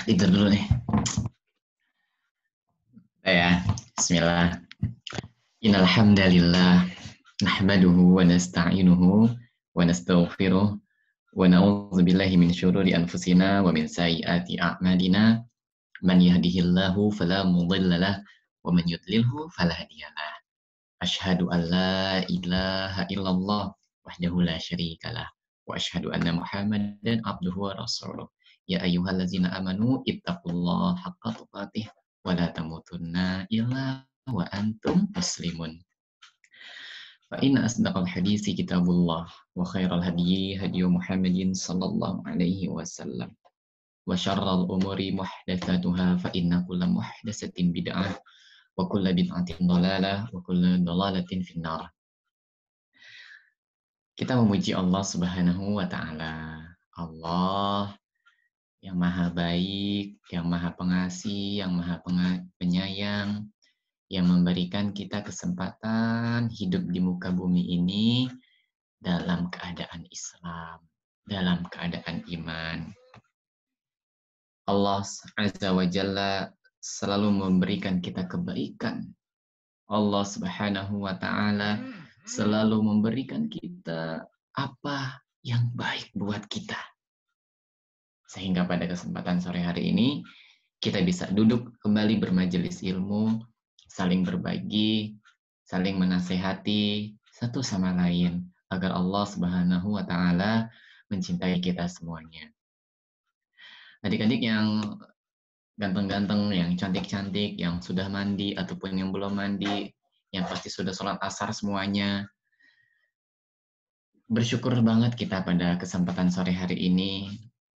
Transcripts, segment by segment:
Tidur dulu nih. Ya, Bismillah. Innal hamdalillah nahmaduhu wa nasta'inuhu wa nastaghfiruh wa na'udzu billahi min syururi anfusina wa min sayyiati a'malina. Man yahdihillahu fala mudhillalah wa man yudlilhu fala hadiyalah. Asyhadu an la ilaha illallah wahdahu la syarikalah wa asyhadu anna Muhammadan abduhu wa rasuluh. Ya ayyuhallazina amanu ittaqullaha haqqa tuqatih wa la tamutunna illa wa antum muslimun. Fa inna asdaqal hadisi kitabullah wa khairal hadyi hadyu Muhammadin sallallahu alaihi wasallam wa syarral umuri muhdatsatuha fa inna kulla muhdatsatin bid'ah wa kulla bid'atin dhalalah wa kulla dhalalatin finnar. Kita memuji Allah Subhanahu wa taala. Allah yang maha baik, yang maha pengasih, yang maha penyayang, yang memberikan kita kesempatan hidup di muka bumi ini dalam keadaan Islam, dalam keadaan iman. Allah Azza wa Jalla selalu memberikan kita kebaikan. Allah Subhanahu wa taala selalu memberikan kita apa yang baik buat kita. Sehingga pada kesempatan sore hari ini kita bisa duduk kembali bermajelis ilmu, saling berbagi, saling menasehati satu sama lain agar Allah Subhanahu wa taala mencintai kita semuanya. Adik-adik yang ganteng-ganteng, yang cantik-cantik, yang sudah mandi ataupun yang belum mandi, yang pasti sudah sholat asar semuanya. Bersyukur banget kita pada kesempatan sore hari ini,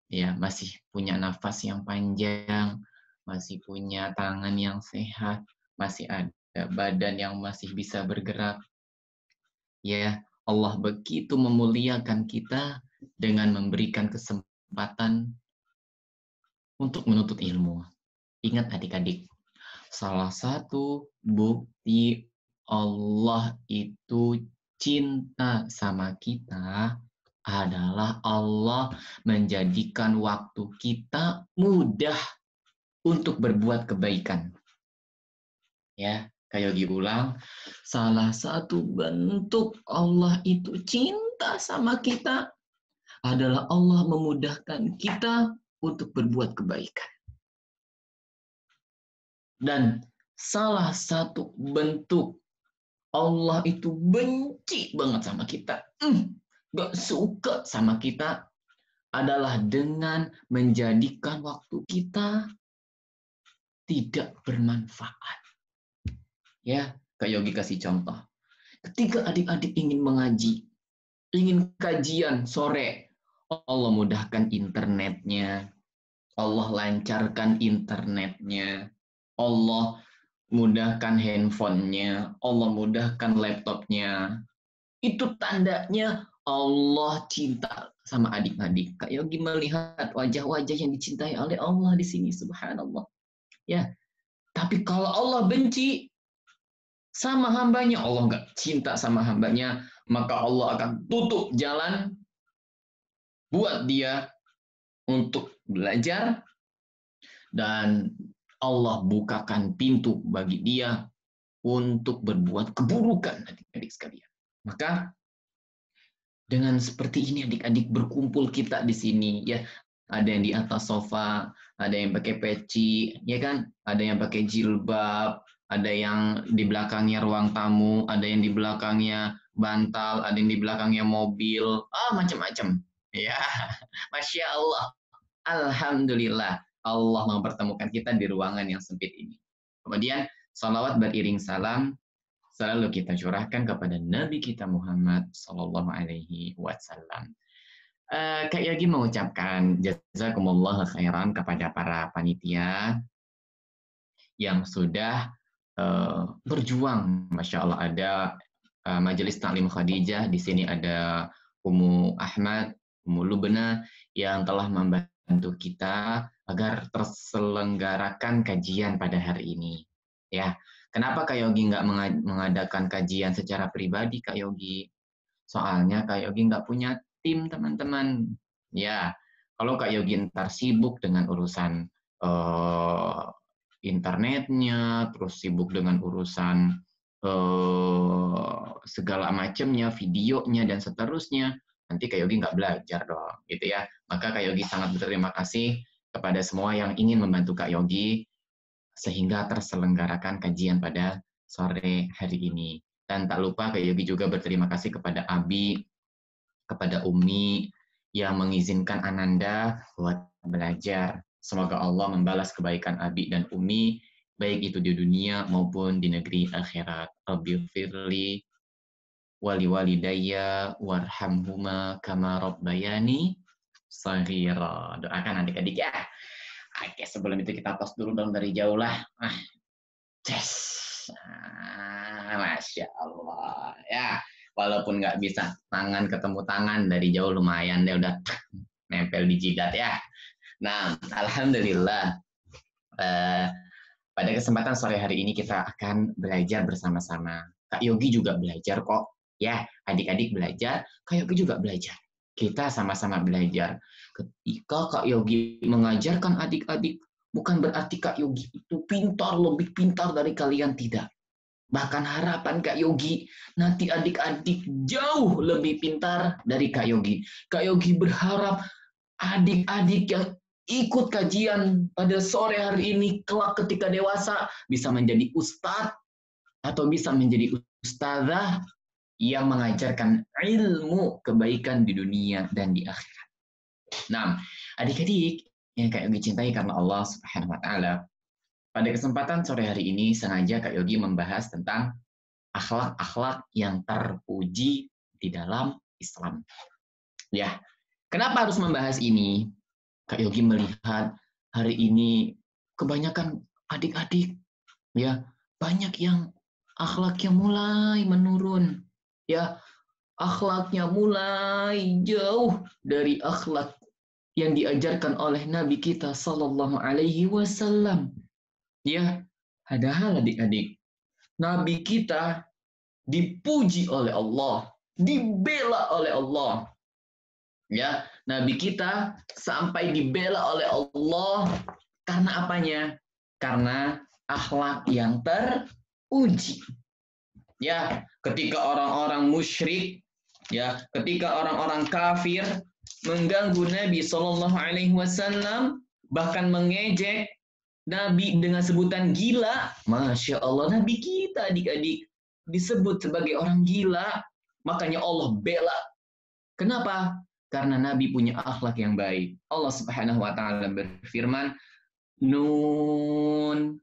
ya masih punya nafas yang panjang, masih punya tangan yang sehat, masih ada badan yang masih bisa bergerak. Ya, Allah begitu memuliakan kita dengan memberikan kesempatan untuk menuntut ilmu. Ingat adik-adik, salah satu bukti Allah itu cinta sama kita adalah Allah menjadikan waktu kita mudah untuk berbuat kebaikan. Ya, kayak diulang, salah satu bentuk Allah itu cinta sama kita adalah Allah memudahkan kita untuk berbuat kebaikan. Dan salah satu bentuk Allah itu benci banget sama kita, gak suka sama kita, adalah dengan menjadikan waktu kita tidak bermanfaat. Ya, Kak Yogi kasih contoh. Ketika adik-adik ingin mengaji, ingin kajian sore, Allah mudahkan internetnya, Allah lancarkan internetnya, Allah mudahkan handphonenya, Allah mudahkan laptopnya. Itu tandanya Allah cinta sama adik-adik. Kak Yogi melihat wajah-wajah yang dicintai oleh Allah di sini, subhanallah. Ya, tapi kalau Allah benci sama hambanya, Allah nggak cinta sama hambanya, maka Allah akan tutup jalan buat dia untuk belajar, dan Allah bukakan pintu bagi dia untuk berbuat keburukan, adik-adik sekalian. Maka dengan seperti ini adik-adik berkumpul kita di sini, ya, ada yang di atas sofa, ada yang pakai peci, ya kan, ada yang pakai jilbab, ada yang di belakangnya ruang tamu, ada yang di belakangnya bantal, ada yang di belakangnya mobil, macam-macam. Ya, Masya Allah, Alhamdulillah, Allah mempertemukan kita di ruangan yang sempit ini. Kemudian, salawat beriring salam selalu kita curahkan kepada Nabi kita Muhammad Sallallahu Alaihi Wasallam. Kak Yogi mengucapkan jazakumullah khairan kepada para panitia yang sudah berjuang. Masya Allah, ada Majelis Taklim Khadijah, di sini ada Ummu Ahmad, Ummu Lubna yang telah membantu kita agar terselenggarakan kajian pada hari ini. Ya, kenapa Kak Yogi nggak mengadakan kajian secara pribadi, Kak Yogi? Soalnya Kak Yogi nggak punya tim, teman-teman. Ya, kalau Kak Yogi ntar sibuk dengan urusan internetnya, terus sibuk dengan urusan segala macamnya, videonya dan seterusnya, nanti Kak Yogi nggak belajar dong, gitu ya. Maka Kak Yogi sangat berterima kasih kepada semua yang ingin membantu Kak Yogi sehingga terselenggarakan kajian pada sore hari ini. Dan tak lupa Kak Yogi juga berterima kasih kepada Abi, kepada Umi yang mengizinkan Ananda buat belajar. Semoga Allah membalas kebaikan Abi dan Umi, baik itu di dunia maupun di negeri akhirat. Rabbi firli wali walidayya warhamhuma kama rabbayani shaghira. Doakan adik-adik ya. Oke, sebelum itu kita tos dulu dong dari jauh lah. Masya Allah. Ya, walaupun nggak bisa tangan ketemu tangan dari jauh lumayan deh udah nempel di jidat ya. Nah, alhamdulillah. Pada kesempatan sore hari ini kita akan belajar bersama-sama. Kak Yogi juga belajar kok. Ya, adik-adik belajar, Kak Yogi juga belajar. Kita sama-sama belajar. Ketika Kak Yogi mengajarkan adik-adik, bukan berarti Kak Yogi itu pintar, lebih pintar dari kalian, tidak. Bahkan harapan Kak Yogi, nanti adik-adik jauh lebih pintar dari Kak Yogi. Kak Yogi berharap adik-adik yang ikut kajian pada sore hari ini, kelak ketika dewasa, bisa menjadi ustadz atau bisa menjadi ustazah yang mengajarkan ilmu kebaikan di dunia dan di akhirat. Nah, adik-adik yang Kak Yogi cintai karena Allah Subhanahu wa Ta'ala, pada kesempatan sore hari ini sengaja Kak Yogi membahas tentang akhlak-akhlak yang terpuji di dalam Islam. Ya, kenapa harus membahas ini? Kak Yogi melihat hari ini kebanyakan adik-adik ya banyak yang akhlaknya mulai menurun, ya akhlaknya mulai jauh dari akhlak yang diajarkan oleh Nabi kita Sallallahu Alaihi Wasallam. Ya, padahal adik-adik, Nabi kita dipuji oleh Allah, dibela oleh Allah. Ya, Nabi kita sampai dibela oleh Allah karena apanya? Karena akhlak yang teruji. Ya, ketika orang-orang musyrik, ya, ketika orang-orang kafir mengganggu Nabi Shallallahu Alaihi Wasallam, bahkan mengejek Nabi dengan sebutan gila, Masya Allah, Nabi kita adik-adik disebut sebagai orang gila, makanya Allah bela. Kenapa? Karena Nabi punya akhlak yang baik. Allah Subhanahu wa Ta'ala berfirman, Nun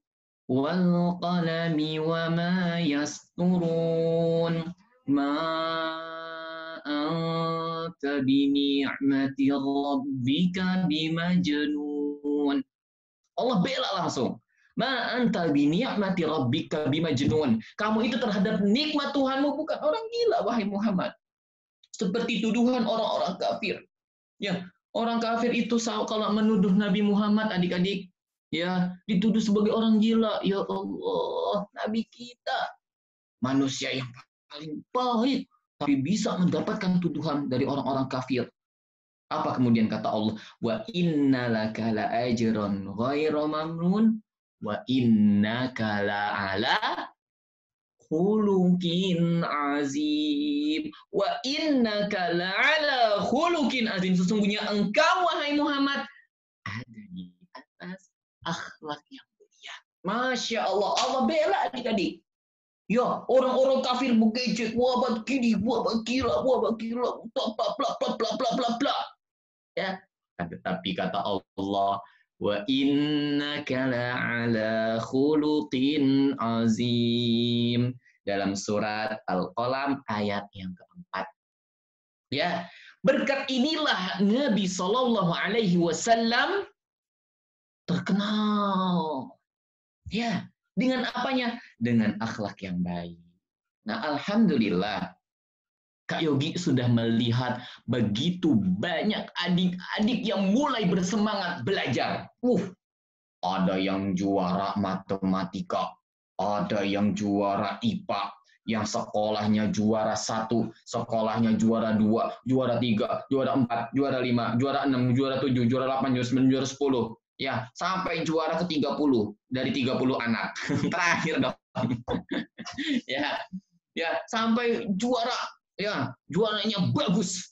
wal qalami wa ma yasturun ma anta bi ni'mati rabbika bimajnun. Allah bela langsung. Ma anta bi ni'mati rabbika bimajnun. Kamu itu terhadap nikmat Tuhanmu bukan orang gila, wahai Muhammad. Seperti tuduhan orang-orang kafir. Ya, orang kafir itu kalau menuduh Nabi Muhammad, adik-adik, ya dituduh sebagai orang gila. Ya Allah, Nabi kita manusia yang paling baik, tapi bisa mendapatkan tuduhan dari orang-orang kafir. Apa kemudian kata Allah? Wa innalaka la ajran ghairu mamnun wa innaka la ala khuluqin azim wa innaka la'ala khuluqin azim. Sesungguhnya engkau wahai Muhammad ada di atas akhlak yang mulia. Masya Allah, Allah bela adik-adik. Ya, orang-orang kafir mengejek, wah begini, wah gila, bla bla bla bla bla bla bla. Ya, tetapi kata Allah, wa innaka la'ala khuluqin azim, dalam surat Al-Qalam ayat yang keempat. Ya, berkat inilah Nabi Shallallahu Alaihi Wasallam terkenal. Ya, dengan apanya? Dengan akhlak yang baik. Nah, alhamdulillah, Kak Yogi sudah melihat begitu banyak adik-adik yang mulai bersemangat belajar. Ada yang juara matematika, ada yang juara IPA, yang sekolahnya juara 1, sekolahnya juara 2, juara 3, juara 4, juara 5, juara 6, juara 7, juara 8, juara 9, juara 10. Ya, sampai juara ke-30 dari 30 anak. Terakhir dong. Ya, ya, sampai juara, ya, juaranya bagus.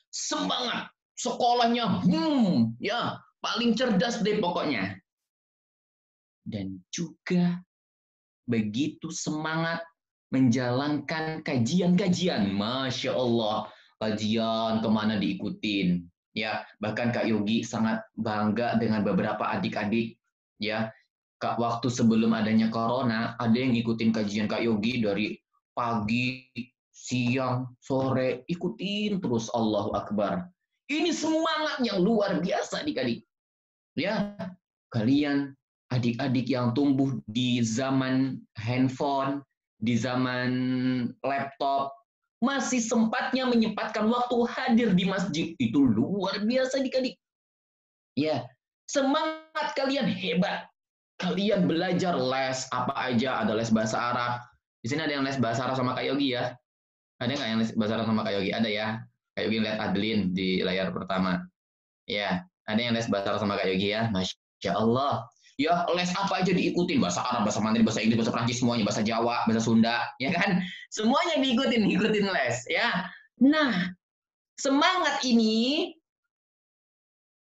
Semangat, sekolahnya ya, paling cerdas deh pokoknya. Dan juga begitu semangat menjalankan kajian-kajian. Masya Allah, kajian kemana diikutin. Ya, bahkan Kak Yogi sangat bangga dengan beberapa adik-adik. Ya, Kak, waktu sebelum adanya corona, ada yang ikutin kajian Kak Yogi dari pagi, siang, sore, ikutin terus. Allahu Akbar. Ini semangat yang luar biasa adik-adik. Ya, kalian adik-adik yang tumbuh di zaman handphone, di zaman laptop, masih sempatnya menyempatkan waktu hadir di masjid. Itu luar biasa adik-adik. Ya, semangat kalian hebat. Kalian belajar les apa aja, ada les bahasa Arab. Di sini ada yang les bahasa Arab sama Kak Yogi ya. Ada nggak yang les bahasa Arab sama Kak Yogi? Ada ya. Kak Yogi lihat Adeline di layar pertama. Ya, ada yang les bahasa Arab sama Kak Yogi ya. Masya Allah. Ya, les apa aja diikutin. Bahasa Arab, bahasa Mandarin, bahasa Inggris, bahasa Prancis, semuanya. Bahasa Jawa, bahasa Sunda. Ya kan? Semuanya diikutin les. Ya. Nah, semangat ini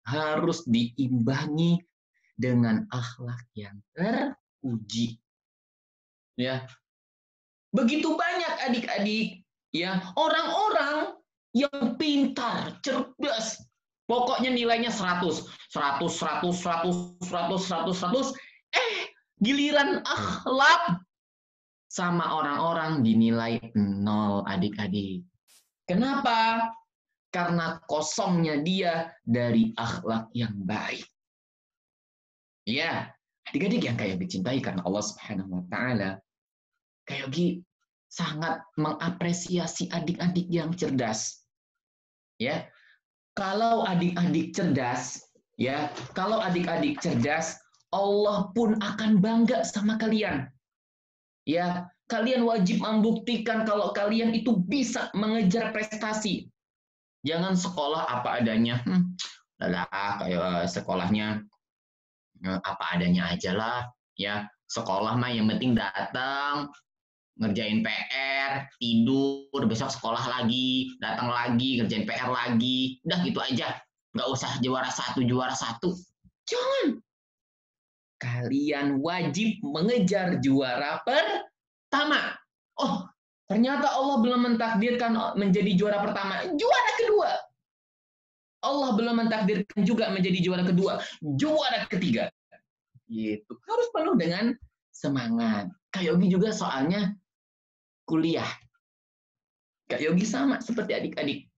harus diimbangi dengan akhlak yang terpuji. Ya. Begitu banyak adik-adik, ya, orang-orang yang pintar, cerdas, pokoknya nilainya 100, 100, 100, 100, 100, 100, 100. Giliran akhlak sama orang-orang dinilai 0 adik-adik. Kenapa? Karena kosongnya dia dari akhlak yang baik. Ya, adik-adik yang kayak dicintai karena Allah Subhanahu wa taala. Kak Yogi sangat mengapresiasi adik-adik yang cerdas. Ya, kalau adik-adik cerdas, ya, kalau adik-adik cerdas, Allah pun akan bangga sama kalian. Ya, kalian wajib membuktikan kalau kalian itu bisa mengejar prestasi. Jangan sekolah apa adanya. Kayak sekolahnya apa adanya aja lah. Ya, sekolah mah yang penting datang, ngerjain PR, tidur, besok sekolah lagi, datang lagi, ngerjain PR lagi. Udah gitu aja. Nggak usah juara satu. Jangan. Kalian wajib mengejar juara pertama. Oh, ternyata Allah belum mentakdirkan menjadi juara pertama. Juara kedua. Allah belum mentakdirkan juga menjadi juara kedua. Juara ketiga. Gitu. Harus penuh dengan semangat. Kak Yogi juga soalnya kuliah. Kak Yogi sama seperti adik-adik.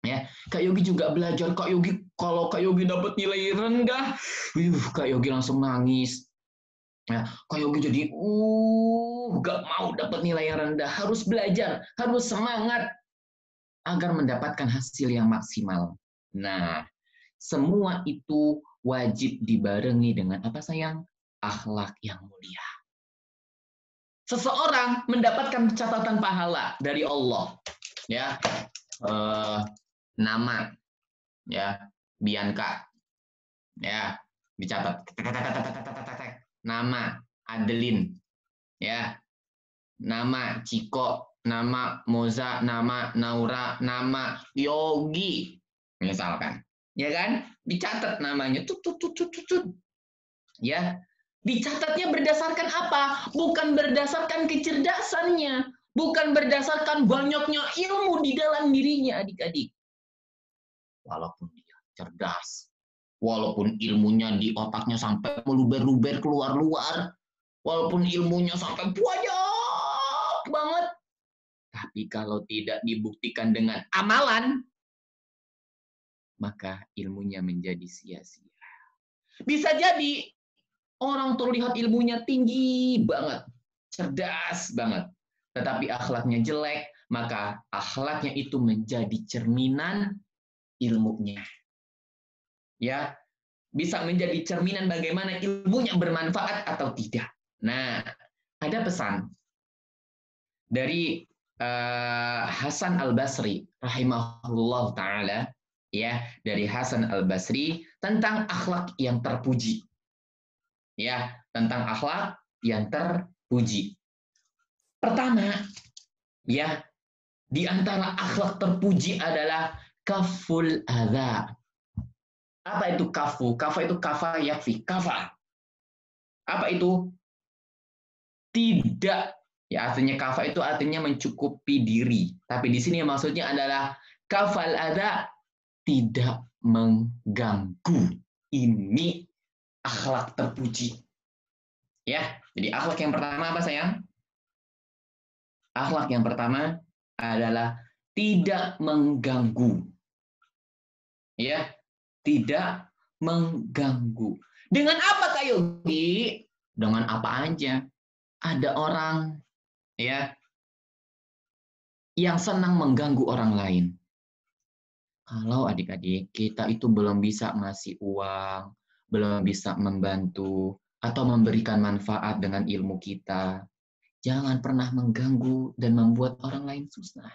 Ya, Kak Yogi juga belajar. Kak Yogi, kalau Kak Yogi dapat nilai rendah, Kak Yogi langsung nangis. Ya, Kak Yogi jadi, gak mau dapat nilai yang rendah. Harus belajar, harus semangat agar mendapatkan hasil yang maksimal. Nah, semua itu wajib dibarengi dengan apa sayang? Akhlak yang mulia. Seseorang mendapatkan catatan pahala dari Allah. Ya, nama, ya, Bianca, ya, dicatat. Nama Adeline, ya, nama Ciko, nama Moza, nama Naura, nama Yogi, misalkan, ya kan? Dicatat namanya, ya. Dicatatnya berdasarkan apa? Bukan berdasarkan kecerdasannya, bukan berdasarkan banyaknya ilmu di dalam dirinya, adik-adik. Walaupun dia cerdas, walaupun ilmunya di otaknya sampai meluber-luber keluar-luar, walaupun ilmunya sampai banyak banget, tapi kalau tidak dibuktikan dengan amalan, maka ilmunya menjadi sia-sia. Bisa jadi orang terlihat ilmunya tinggi banget, cerdas banget, tetapi akhlaknya jelek, maka akhlaknya itu menjadi cerminan ilmunya. Ya, bisa menjadi cerminan bagaimana ilmunya bermanfaat atau tidak. Nah, ada pesan dari Hasan Al-Basri rahimahullah taala. ya dari Hasan Al-Basri tentang akhlak yang terpuji. Ya, tentang akhlak yang terpuji. Pertama, ya, di antara akhlak terpuji adalah kaful adza. Apa itu kafu? Kafa itu kafa yakfi. Kafa. Apa itu? Tidak. Ya, artinya kafa itu artinya mencukupi diri. Tapi di sini maksudnya adalah kafal adza, tidak mengganggu. Ini akhlak terpuji. Ya, jadi akhlak yang pertama apa sayang? Akhlak yang pertama adalah tidak mengganggu. Ya, tidak mengganggu. Dengan apa Kak Yogi? Dengan apa aja. Ada orang ya yang senang mengganggu orang lain. Kalau adik-adik kita itu belum bisa ngasih uang, belum bisa membantu atau memberikan manfaat dengan ilmu kita, jangan pernah mengganggu dan membuat orang lain susah.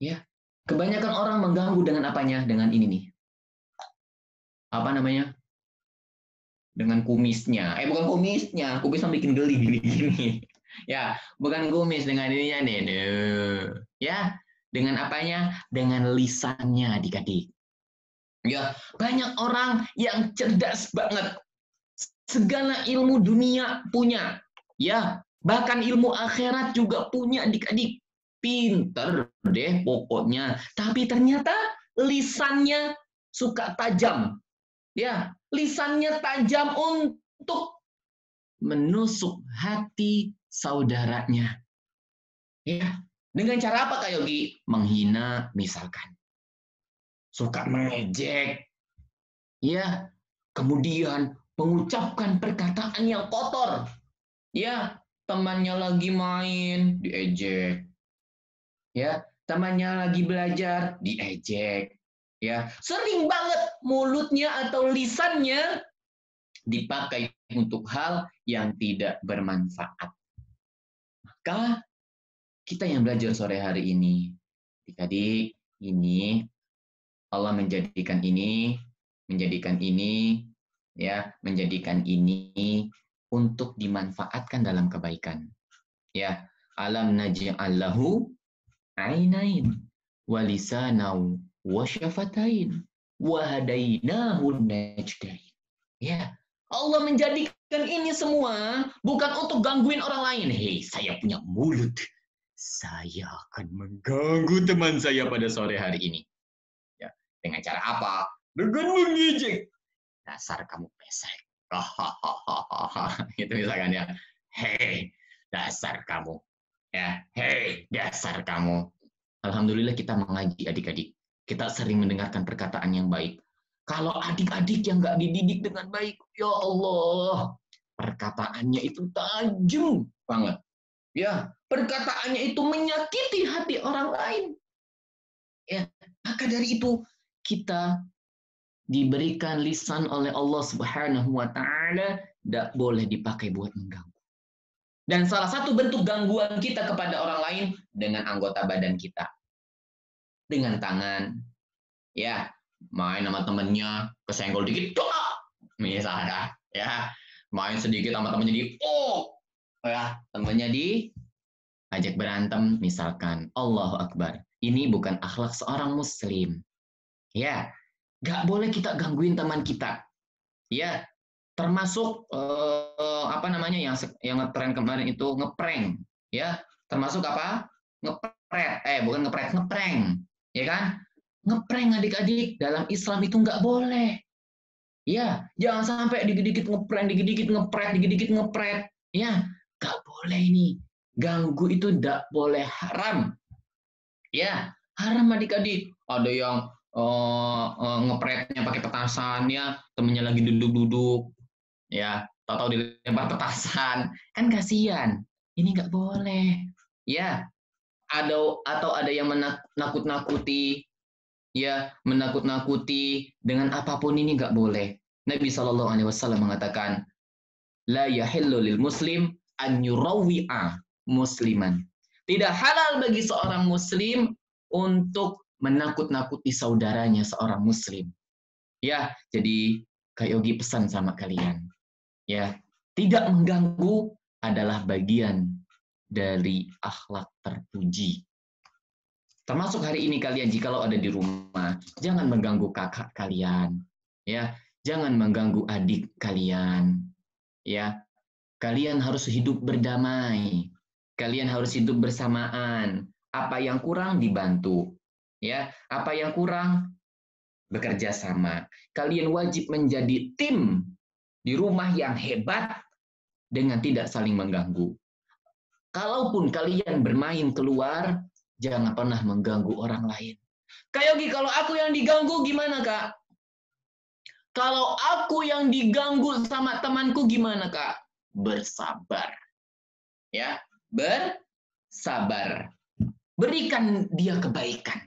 Ya, kebanyakan orang mengganggu dengan apanya? Dengan ini nih. Apa namanya? Dengan kumisnya. Bukan kumisnya, kumisnya bikin geli gini-gini. Ya, bukan kumis dengan ininya nih. Ya, dengan apanya? Dengan lisannya adik-adik. Ya, banyak orang yang cerdas banget. Segala ilmu dunia punya. Ya, bahkan ilmu akhirat juga punya adik-adik. Pinter deh pokoknya. Tapi ternyata lisannya suka tajam. Ya, lisannya tajam untuk menusuk hati saudaranya. Ya, dengan cara apa Kak Yogi? Menghina misalkan. Suka mengejek. Ya, kemudian mengucapkan perkataan yang kotor. Ya, temannya lagi main diejek. Ya, temannya lagi belajar diejek. Ya, sering banget mulutnya atau lisannya dipakai untuk hal yang tidak bermanfaat. Maka kita yang belajar sore hari ini, adik-adik, ini Allah menjadikan ini, ya, menjadikan ini untuk dimanfaatkan dalam kebaikan. Ya, alam naj'allahu ainain wa lisanan wa syafatain wa hadainahu najdain. Ya, Allah menjadikan ini semua bukan untuk gangguin orang lain. Hei, saya punya mulut. Saya akan mengganggu teman saya pada sore hari ini. Ya, dengan cara apa? Dengan mengejek. Dasar kamu pesek. Itu misalkan ya. Hei, dasar kamu. Ya, hei, dasar kamu. Alhamdulillah kita mengaji adik-adik. Kita sering mendengarkan perkataan yang baik. Kalau adik-adik yang nggak dididik dengan baik, ya Allah, perkataannya itu tajam banget. Ya, perkataannya itu menyakiti hati orang lain. Ya, maka dari itu kita diberikan lisan oleh Allah Subhanahu wa taala tidak boleh dipakai buat mengganggu. Dan salah satu bentuk gangguan kita kepada orang lain dengan anggota badan kita. Dengan tangan, ya, main sama temennya, kesenggol dikit, misalnya, ya, main sedikit sama temennya di, ya, temennya ajak berantem, misalkan, Allahu Akbar. Ini bukan akhlak seorang muslim. Ya, nggak boleh kita gangguin teman kita. Ya, termasuk apa namanya yang ngetren kemarin itu ngeprank. Ya, termasuk apa? Bukan ngeprank. Ya kan? Ngeprank adik-adik dalam Islam itu nggak boleh. Ya, jangan sampai dikit-dikit ngeprank, dikit-dikit ngepret, dikit-dikit ngepret. Ya, nggak boleh ini. Ganggu itu nggak boleh, haram. Ya, haram adik-adik. Ada yang ngepretnya pakai petasan ya, temennya lagi duduk-duduk. Ya, tahu-tahu dilempar petasan. Kan kasihan. Ini nggak boleh. Ya, atau ada yang menakut-nakuti, ya, menakut-nakuti dengan apapun, ini nggak boleh. Nabi SAW mengatakan, la yahillu lil muslim an yurawwi'a musliman. Tidak halal bagi seorang muslim untuk menakut-nakuti saudaranya seorang muslim. Ya, jadi Kak Yogi pesan sama kalian. Ya, tidak mengganggu adalah bagian dari akhlak terpuji. Termasuk hari ini kalian jikalau ada di rumah, jangan mengganggu kakak kalian, ya, jangan mengganggu adik kalian, ya. Kalian harus hidup berdamai. Kalian harus hidup bersamaan. Apa yang kurang dibantu, ya. Apa yang kurang bekerja sama. Kalian wajib menjadi tim di rumah yang hebat dengan tidak saling mengganggu. Kalaupun kalian bermain keluar, jangan pernah mengganggu orang lain. Kak Yogi, kalau aku yang diganggu gimana, Kak? Kalau aku yang diganggu sama temanku gimana, Kak? Bersabar. Ya, bersabar. Berikan dia kebaikan.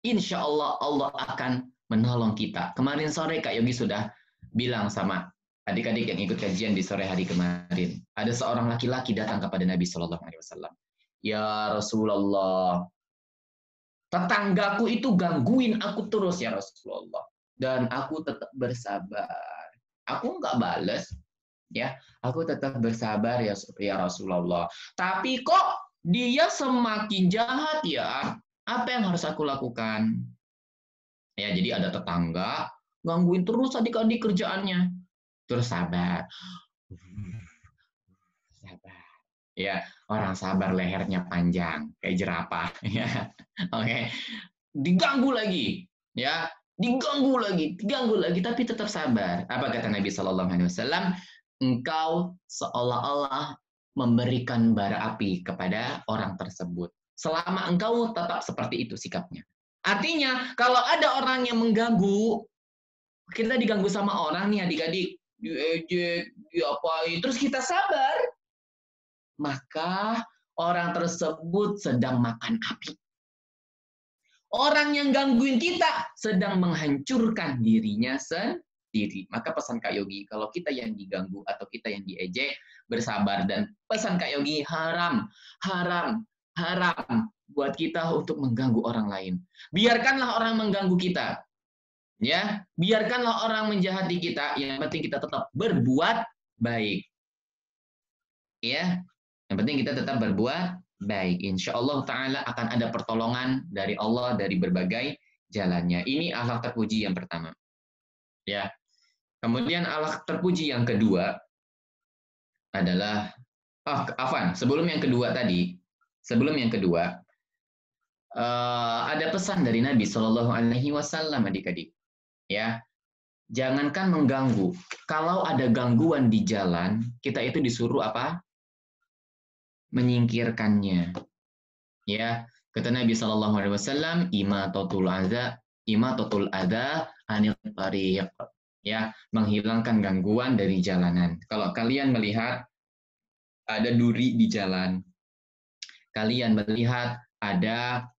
Insya Allah, Allah akan menolong kita. Kemarin sore Kak Yogi sudah bilang sama adik-adik yang ikut kajian di sore hari kemarin. Ada seorang laki-laki datang kepada Nabi Shallallahu Alaihi Wasallam. Ya Rasulullah, tetanggaku itu gangguin aku terus ya Rasulullah. Dan aku tetap bersabar. Aku nggak bales, ya. Aku tetap bersabar ya Rasulullah. Tapi kok dia semakin jahat ya? Apa yang harus aku lakukan? Ya, jadi ada tetangga gangguin terus adik-adik kerjaannya. Terus sabar. Sabar. Ya, orang sabar lehernya panjang kayak jerapah, ya. Oke. Diganggu lagi, ya. Diganggu lagi, tapi tetap sabar. Apa kata Nabi Shallallahu Alaihi Wasallam? Engkau seolah-olah memberikan bara api kepada orang tersebut. Selama engkau tetap seperti itu sikapnya. Artinya, kalau ada orang yang mengganggu, kita diganggu sama orang nih adik-adik, diejek, diapain, terus kita sabar, maka orang tersebut sedang makan api. Orang yang gangguin kita sedang menghancurkan dirinya sendiri. Maka pesan Kak Yogi, kalau kita yang diganggu atau kita yang diejek, bersabar. Dan pesan Kak Yogi, haram buat kita untuk mengganggu orang lain. Biarkanlah orang mengganggu kita. Ya, biarkanlah orang menjahati kita, yang penting kita tetap berbuat baik. Ya, yang penting kita tetap berbuat baik. Insya Allah Ta'ala akan ada pertolongan dari Allah dari berbagai jalannya. Ini akhlak terpuji yang pertama. Ya. Kemudian akhlak terpuji yang kedua adalah sebelum yang kedua ada pesan dari Nabi Shallallahu Alaihi Wasallam adik-adik. Ya, jangankan mengganggu. Kalau ada gangguan di jalan, kita itu disuruh apa? Menyingkirkannya. Ya, kata Nabi Shallallahu Alaihi Wasallam, imatatul adza anil tariq. Ya, menghilangkan gangguan dari jalanan. Kalau kalian melihat ada duri di jalan, kalian melihat ada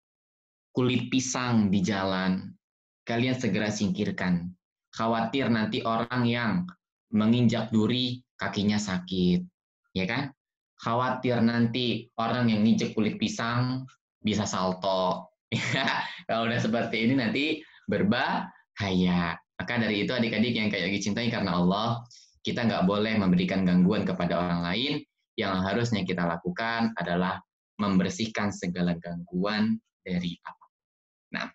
kulit pisang di jalan, kalian segera singkirkan. Khawatir nanti orang yang menginjak duri kakinya sakit, ya kan? Khawatir nanti orang yang nginjek kulit pisang bisa salto. Kalau udah seperti ini nanti berbahaya. Maka dari itu adik-adik yang kayak cintai karena Allah, kita nggak boleh memberikan gangguan kepada orang lain. Yang harusnya kita lakukan adalah membersihkan segala gangguan dari apa. Nah,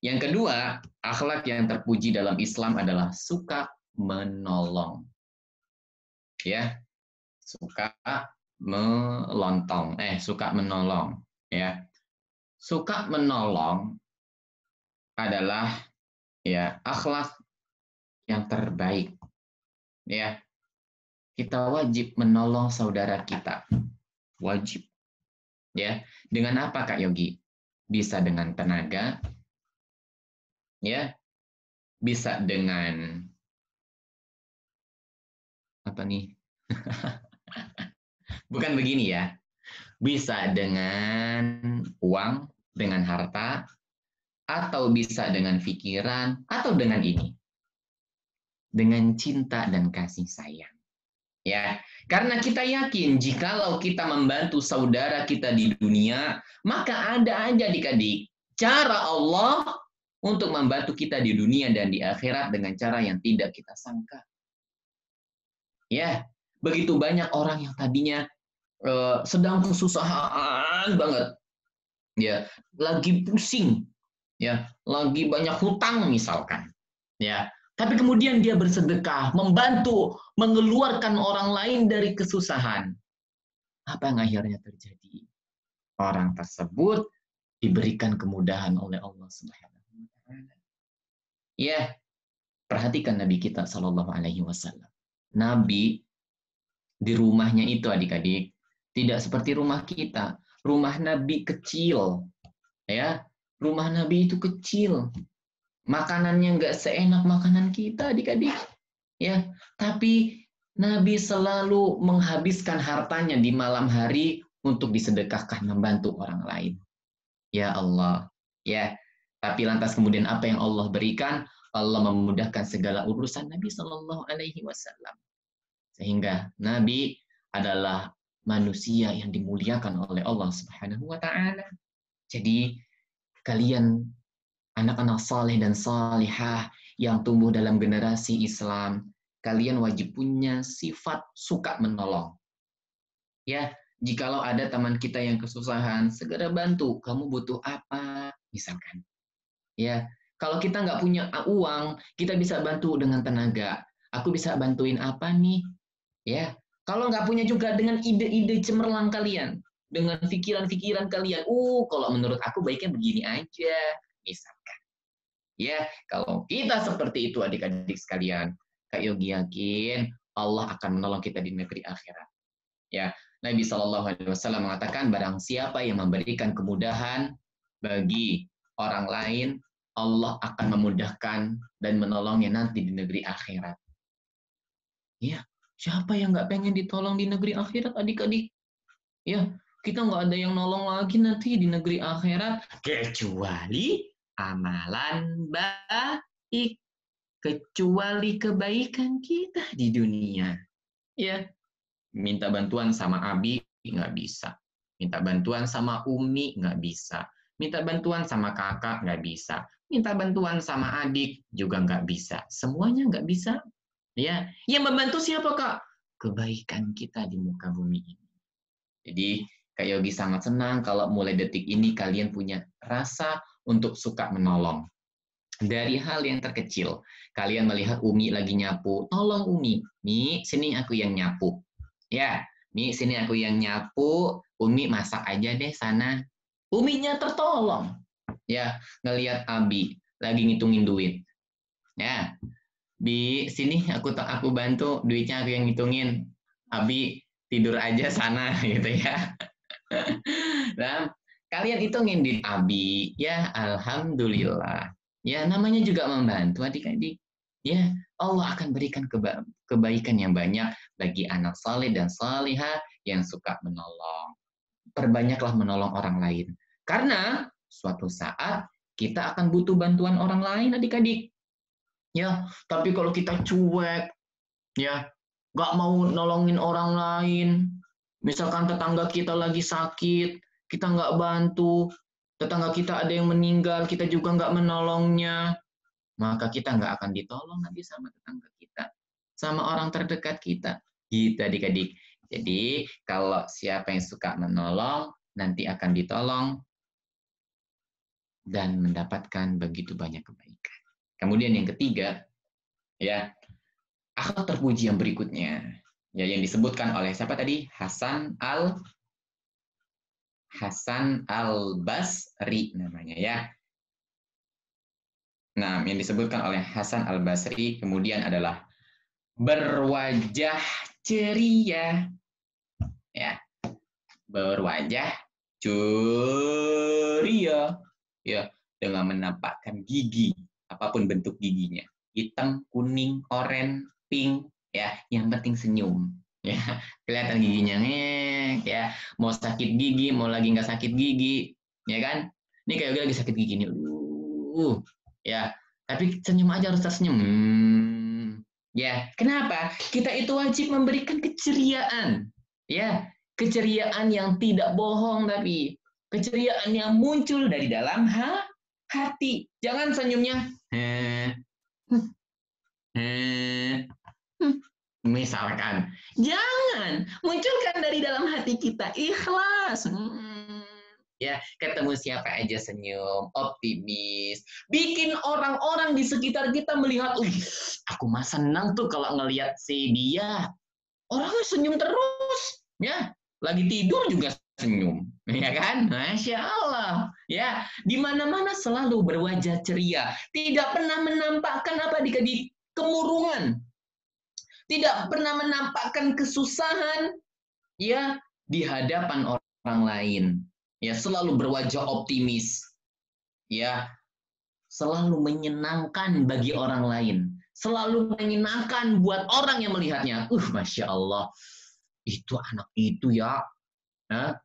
yang kedua, akhlak yang terpuji dalam Islam adalah suka menolong. Ya, suka menolong, ya. Suka menolong adalah ya akhlak yang terbaik. Ya. Kita wajib menolong saudara kita. Wajib. Ya. Dengan apa Kak Yogi? Bisa dengan tenaga, ya. Bisa dengan apa nih? Bukan begini ya. Bisa dengan uang, dengan harta, atau bisa dengan pikiran, atau dengan ini. Dengan cinta dan kasih sayang. Ya, karena kita yakin jikalau kita membantu saudara kita di dunia, maka ada aja adik-adik cara Allah untuk membantu kita di dunia dan di akhirat dengan cara yang tidak kita sangka. Ya, begitu banyak orang yang tadinya sedang kesusahan banget, ya, lagi pusing, ya, lagi banyak hutang misalkan, ya. Tapi kemudian dia bersedekah, membantu mengeluarkan orang lain dari kesusahan. Apa yang akhirnya terjadi? Orang tersebut diberikan kemudahan oleh Allah Subhanahu wa taala. Ya, perhatikan Nabi kita Shallallahu alaihi wasallam. Nabi di rumahnya itu adik-adik tidak seperti rumah kita. Rumah Nabi kecil, ya. Rumah Nabi itu kecil. Makanannya nggak seenak makanan kita, adik-adik. Ya, tapi Nabi selalu menghabiskan hartanya di malam hari untuk disedekahkan membantu orang lain. Ya Allah, ya. Tapi lantas kemudian apa yang Allah berikan? Allah memudahkan segala urusan Nabi Shallallahu Alaihi Wasallam. Sehingga Nabi adalah manusia yang dimuliakan oleh Allah Subhanahu Wa Taala. Jadi kalian anak-anak saleh dan salihah yang tumbuh dalam generasi Islam, kalian wajib punya sifat suka menolong. Ya, jikalau ada teman kita yang kesusahan, segera bantu. Kamu butuh apa? Misalkan. Ya, kalau kita nggak punya uang, kita bisa bantu dengan tenaga. Aku bisa bantuin apa nih? Ya, kalau nggak punya juga dengan ide-ide cemerlang kalian, dengan pikiran-pikiran kalian. Kalau menurut aku baiknya begini aja, misalkan. Ya, kalau kita seperti itu adik-adik sekalian, Kak Yogi yakin Allah akan menolong kita di negeri akhirat. Ya, Nabi Shallallahu Alaihi Wasallam mengatakan barang siapa yang memberikan kemudahan bagi orang lain, Allah akan memudahkan dan menolongnya nanti di negeri akhirat. Ya, siapa yang nggak pengen ditolong di negeri akhirat, adik-adik? Ya, kita nggak ada yang nolong lagi nanti di negeri akhirat, kecuali amalan baik, kecuali kebaikan kita di dunia. Ya, minta bantuan sama Abi nggak bisa, minta bantuan sama Umi nggak bisa, minta bantuan sama kakak nggak bisa, minta bantuan sama adik juga nggak bisa, semuanya nggak bisa. Ya, yang membantu siapa Kak? Kebaikan kita di muka bumi ini. Jadi Kak Yogi sangat senang kalau mulai detik ini kalian punya rasa untuk suka menolong. Dari hal yang terkecil, kalian melihat Umi lagi nyapu, tolong Umi, Mi, sini aku yang nyapu. Ya, Mi, sini aku yang nyapu, Umi masak aja deh sana. Uminya tertolong. Ya, ngelihat Abi lagi ngitungin duit. Ya, Bi, sini aku bantu, duitnya aku yang ngitungin. Abi tidur aja sana gitu ya. Nah, kalian hitungin duit Abi, ya alhamdulillah. Ya, namanya juga membantu adik-adik. Ya, Allah akan berikan kebaikan yang banyak bagi anak saleh dan salihah yang suka menolong. Perbanyaklah menolong orang lain. Karena suatu saat kita akan butuh bantuan orang lain adik-adik. Ya, tapi kalau kita cuek, ya, nggak mau nolongin orang lain, misalkan tetangga kita lagi sakit, kita nggak bantu, tetangga kita ada yang meninggal, kita juga nggak menolongnya, maka kita nggak akan ditolong nanti sama tetangga kita, sama orang terdekat kita. Gitu adik-adik. Jadi kalau siapa yang suka menolong, nanti akan ditolong dan mendapatkan begitu banyak kebaikan. Kemudian yang ketiga, ya, akhlak terpuji yang berikutnya, ya, yang disebutkan oleh siapa tadi? Hasan al-Basri namanya ya. Nah, yang disebutkan oleh Hasan al-Basri kemudian adalah berwajah ceria, ya, berwajah ceria, ya, dengan menampakkan gigi, apapun bentuk giginya, hitam, kuning, oranye, pink, ya, yang penting senyum, ya, kelihatan giginya, ya, mau sakit gigi, mau lagi nggak sakit gigi, ya kan? Ini kayak lagi sakit gigi nih, ya, tapi senyum aja harus tersenyum. Ya, kenapa? Kita itu wajib memberikan keceriaan, ya, keceriaan yang tidak bohong, tapi Keceriaan yang muncul dari dalam hati. Jangan senyumnya. Misalkan. Jangan. Munculkan dari dalam hati kita. Ikhlas. Ya, ketemu siapa aja senyum, optimis. Bikin orang-orang di sekitar kita melihat, aku mah senang tuh kalau ngelihat si dia. Orangnya senyum terus. Ya, lagi tidur juga senyum, ya kan? Masya Allah, ya, di mana-mana selalu berwajah ceria, tidak pernah menampakkan di kemurungan, tidak pernah menampakkan kesusahan, ya, di hadapan orang lain, ya, selalu berwajah optimis, ya, selalu menyenangkan bagi orang lain, selalu menyenangkan buat orang yang melihatnya. Masya Allah, itu anak itu ya.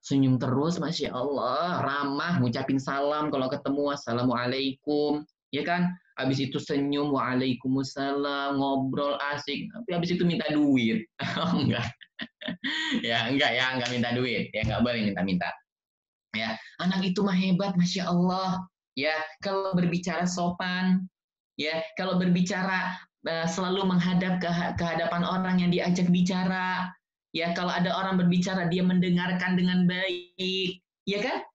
Senyum terus, Masya Allah, ramah, ngucapin salam kalau ketemu, Assalamualaikum, ya kan? Habis itu senyum, Waalaikumsalam, ngobrol asik, tapi habis itu minta duit. Enggak. Enggak minta duit, ya enggak boleh minta-minta. Ya, anak itu mah hebat, Masya Allah. Ya, kalau berbicara sopan, ya, kalau berbicara selalu menghadap ke hadapan orang yang diajak bicara. Ya, kalau ada orang berbicara, dia mendengarkan dengan baik. Ya kan?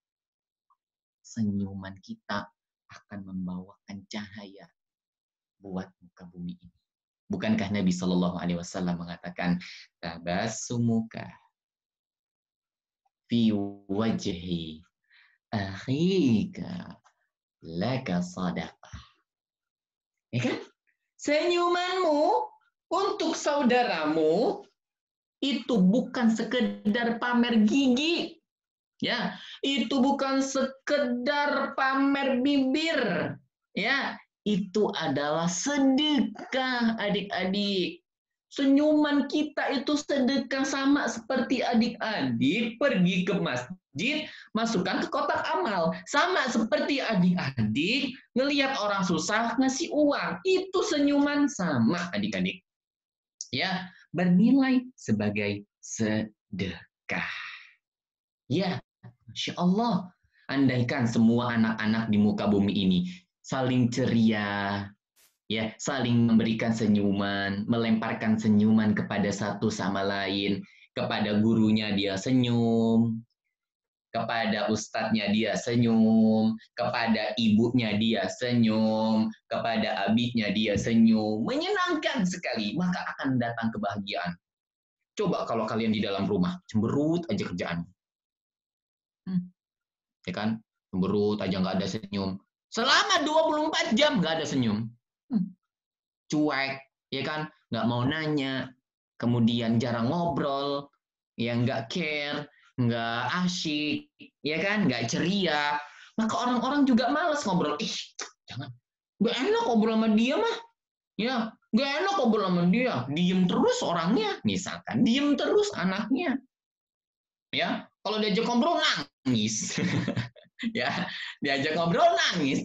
Senyuman kita akan membawakan cahaya buat muka bumi ini. Bukankah Nabi Shallallahu Alaihi Wasallam mengatakan, tabassumuka fi wajhi akhika laka sadaqah. Ya kan? Senyumanmu untuk saudaramu itu bukan sekedar pamer gigi, ya, itu bukan sekedar pamer bibir, ya, itu adalah sedekah, adik-adik. Senyuman kita itu sedekah, sama seperti adik-adik pergi ke masjid, masukkan ke kotak amal, sama seperti adik-adik ngelihat orang susah ngasih uang, itu senyuman, sama adik-adik, ya, bernilai sebagai sedekah. Ya, Masya Allah. Andaikan semua anak-anak di muka bumi ini saling ceria, ya, saling memberikan senyuman, melemparkan senyuman kepada satu sama lain, kepada gurunya dia senyum, kepada ustadznya dia senyum, kepada ibunya dia senyum, kepada abiknya dia senyum, menyenangkan sekali, maka akan datang kebahagiaan. Coba kalau kalian di dalam rumah, cemberut aja kerjaan. Ya kan? Cemberut aja, nggak ada senyum. Selama 24 jam nggak ada senyum. Cuek, ya kan? Nggak mau nanya, kemudian jarang ngobrol, ya nggak care, nggak asyik, ya kan? Nggak ceria. Maka orang-orang juga malas ngobrol. Jangan. Nggak enak ngobrol sama dia mah. Ya, nggak enak ngobrol sama dia. Diem terus orangnya, misalkan. Diem terus anaknya. Ya, kalau diajak ngobrol nangis. Ya, diajak ngobrol nangis,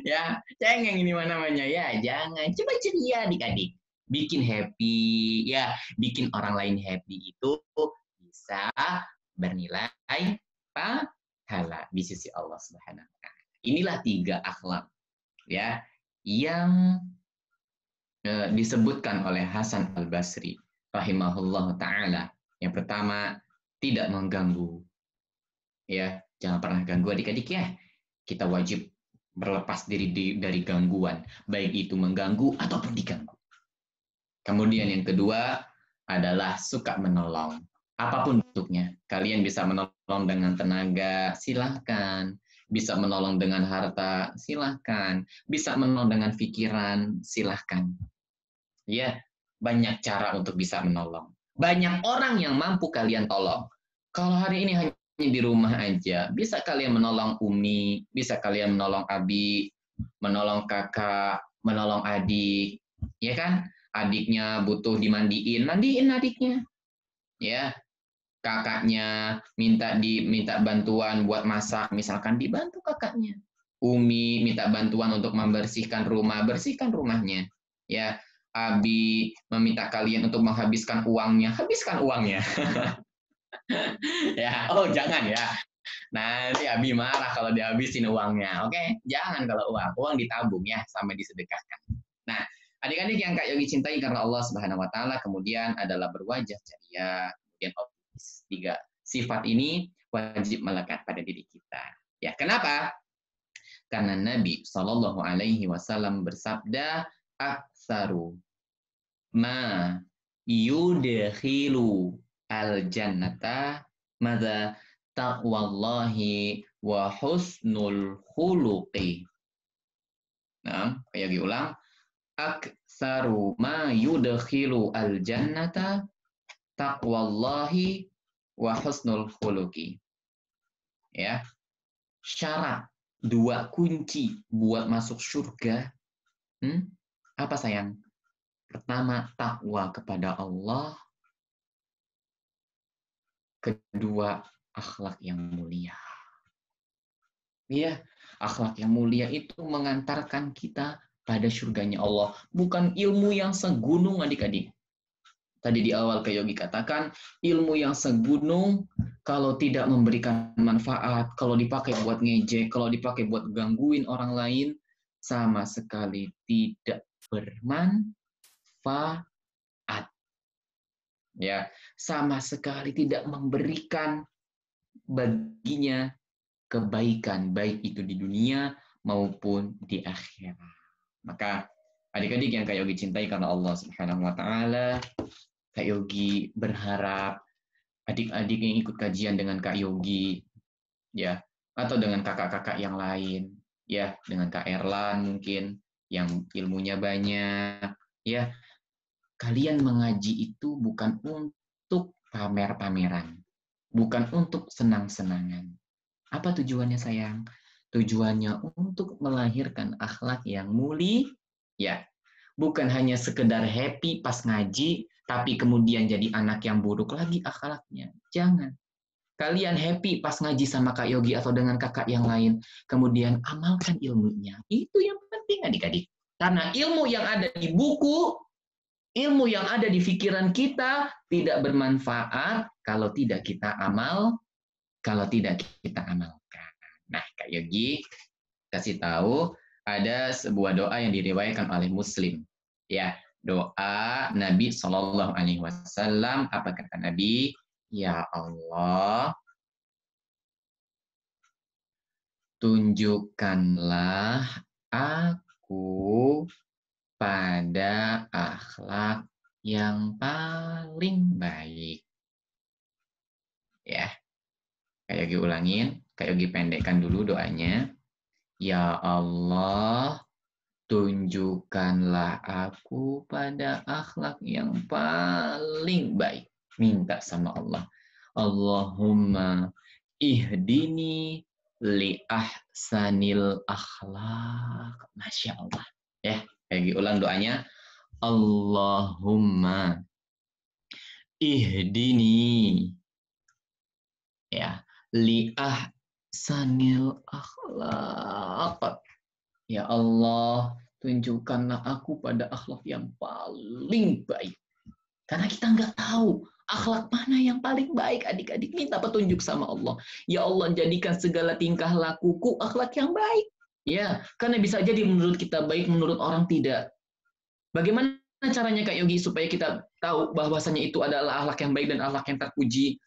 ya, cengeng ini namanya, ya, jangan, coba ceria adik-adik, bikin happy, ya, bikin orang lain happy, itu bisa bernilai pahala di sisi Allah Subhanahu wa Ta'ala. Inilah 3 akhlak, ya, yang disebutkan oleh Hasan Al-Basri rahimahullah ta'ala. Yang pertama, tidak mengganggu. Ya, jangan pernah ganggu adik-adik ya. Kita wajib berlepas diri dari gangguan, baik itu mengganggu ataupun diganggu. Kemudian yang kedua adalah suka menolong. Apapun bentuknya. Kalian bisa menolong dengan tenaga, silahkan. Bisa menolong dengan harta, silahkan. Bisa menolong dengan pikiran, silahkan. Ya, banyak cara untuk bisa menolong. Banyak orang yang mampu kalian tolong. Kalau hari ini hanya di rumah aja, bisa kalian menolong Umi, bisa kalian menolong Abi, menolong kakak, menolong adik, ya kan? Adiknya butuh dimandiin, mandiin adiknya. Ya, kakaknya minta bantuan buat masak, misalkan dibantu kakaknya. Umi minta bantuan untuk membersihkan rumah, bersihkan rumahnya. Ya, Abi meminta kalian untuk menghabiskan uangnya, habiskan uangnya. Ya, oh jangan ya. Nanti Abi marah kalau dihabisin uangnya. Oke, jangan kalau uang ditabung ya, sama disedekahkan. Nah, adik-adik yang Kak Yogi cintai karena Allah Subhanahu wa taala, kemudian adalah berwajah ceria, kemudian optimis. Tiga sifat ini wajib melekat pada diri kita. Ya, kenapa? Karena Nabi Shallallahu alaihi wasallam bersabda, "Aksaru ma yudkhilu al-jannata madza taqwallahi wa husnul khuluqi." Nah, kayak diulang, aksaru ma yudkhilu al-jannata taqwallahi wa husnul khuluqi. Ya, syarat dua kunci buat masuk surga. Apa sayang? Pertama, takwa kepada Allah. Kedua, akhlak yang mulia. Ya, akhlak yang mulia itu mengantarkan kita pada surganya Allah. Bukan ilmu yang segunung adik-adik. Tadi di awal Kak Yogi katakan, ilmu yang segunung kalau tidak memberikan manfaat, kalau dipakai buat ngejek, kalau dipakai buat gangguin orang lain, sama sekali tidak bermanfaat. Ya, sama sekali tidak memberikan baginya kebaikan, baik itu di dunia maupun di akhirat. Maka adik-adik yang Kak Yogi cintai karena Allah Subhanahu wa taala, Kak Yogi berharap adik-adik yang ikut kajian dengan Kak Yogi, ya, atau dengan kakak-kakak yang lain, ya, dengan Kak Erlan mungkin yang ilmunya banyak, ya, kalian mengaji itu bukan untuk pamer-pameran, bukan untuk senang-senangan. Apa tujuannya sayang? Tujuannya untuk melahirkan akhlak yang mulia, ya. Bukan hanya sekedar happy pas ngaji, tapi kemudian jadi anak yang buruk lagi akhlaknya. Jangan. Kalian happy pas ngaji sama Kak Yogi atau dengan kakak yang lain, kemudian amalkan ilmunya. Itu yang penting adik-adik. Karena ilmu yang ada di buku, ilmu yang ada di pikiran kita tidak bermanfaat kalau tidak kita amalkan. Nah, Kak Yogi kasih tahu ada sebuah doa yang diriwayatkan oleh Muslim. Ya, doa Nabi Shallallahu alaihi wasallam, apa kata Nabi? Ya Allah, tunjukkanlah aku pada akhlak yang paling baik. Ya, Kak Yogi ulangin, Kak Yogi pendekkan dulu doanya. Ya Allah, tunjukkanlah aku pada akhlak yang paling baik. Minta sama Allah. Allahumma ihdini li ahsanil akhlak. Masya Allah. Ya, lagi ulang doanya. Allahumma ihdini, ya, li ahsanil akhlak. Ya Allah, tunjukkanlah aku pada akhlak yang paling baik. Karena kita nggak tahu akhlak mana yang paling baik, adik-adik. Minta petunjuk sama Allah. Ya Allah, jadikan segala tingkah lakuku akhlak yang baik. Ya, karena bisa jadi menurut kita baik, menurut orang tidak. Bagaimana caranya Kak Yogi supaya kita tahu bahwasanya itu adalah akhlak yang baik dan akhlak yang terpuji?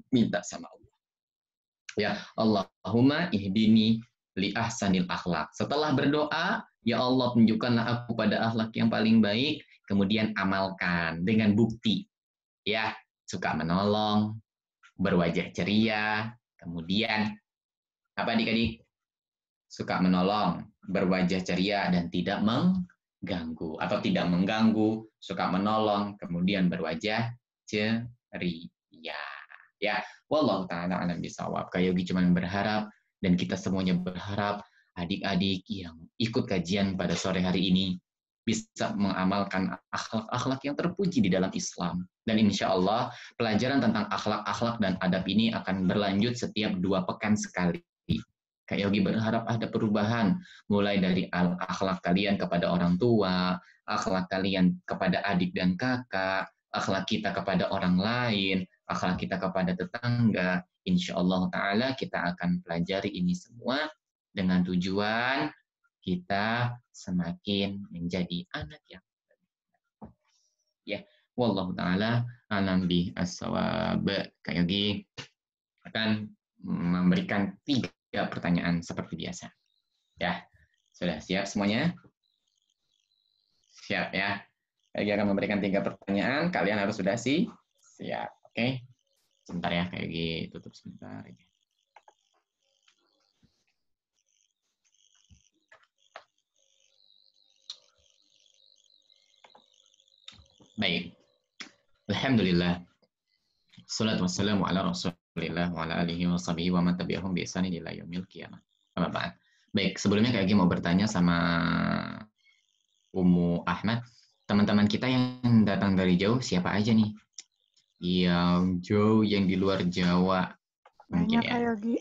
Minta sama Allah. Ya, Allahumma ihdini li ahsanil akhlak. Setelah berdoa, ya Allah tunjukkanlah aku pada akhlak yang paling baik, kemudian amalkan dengan bukti. Ya, suka menolong, berwajah ceria, kemudian apa adik-adik? Suka menolong, berwajah ceria dan tidak mengganggu atau tidak mengganggu, suka menolong, kemudian berwajah ceria. Ya, wallahu taala alam bisawab. Kak Yogi cuma berharap dan kita semuanya berharap adik-adik yang ikut kajian pada sore hari ini bisa mengamalkan akhlak-akhlak yang terpuji di dalam Islam. Dan insya Allah pelajaran tentang akhlak-akhlak dan adab ini akan berlanjut setiap 2 pekan sekali. Kak Yogi berharap ada perubahan, mulai dari akhlak kalian kepada orang tua, akhlak kalian kepada adik dan kakak, akhlak kita kepada orang lain, akhlak kita kepada tetangga, Insyaallah ta'ala kita akan pelajari ini semua dengan tujuan kita semakin menjadi anak yang ya. Wallahu ta'ala alam bi as-shawab. Kak Yogi akan memberikan 3 pertanyaan seperti biasa. Ya, sudah siap semuanya? Siap ya. Kak Yogi akan memberikan 3 pertanyaan. Kalian harus sudah siap. Oke. Sebentar ya, Kak Yogi tutup sebentar. Baik. Alhamdulillah. Salatu wassalamu ala Rasulillah wa ala alihi wa sahbihi wa man tabi'ahum bi ihsanin ila yaumil qiyamah. Amma ba'd. Baik, sebelumnya Kak Yogi mau bertanya sama Ummu Ahmad. Teman-teman kita yang datang dari jauh siapa aja nih? Yang jauh, yang di luar Jawa. Mungkin Banyak ya. Kak Yogi.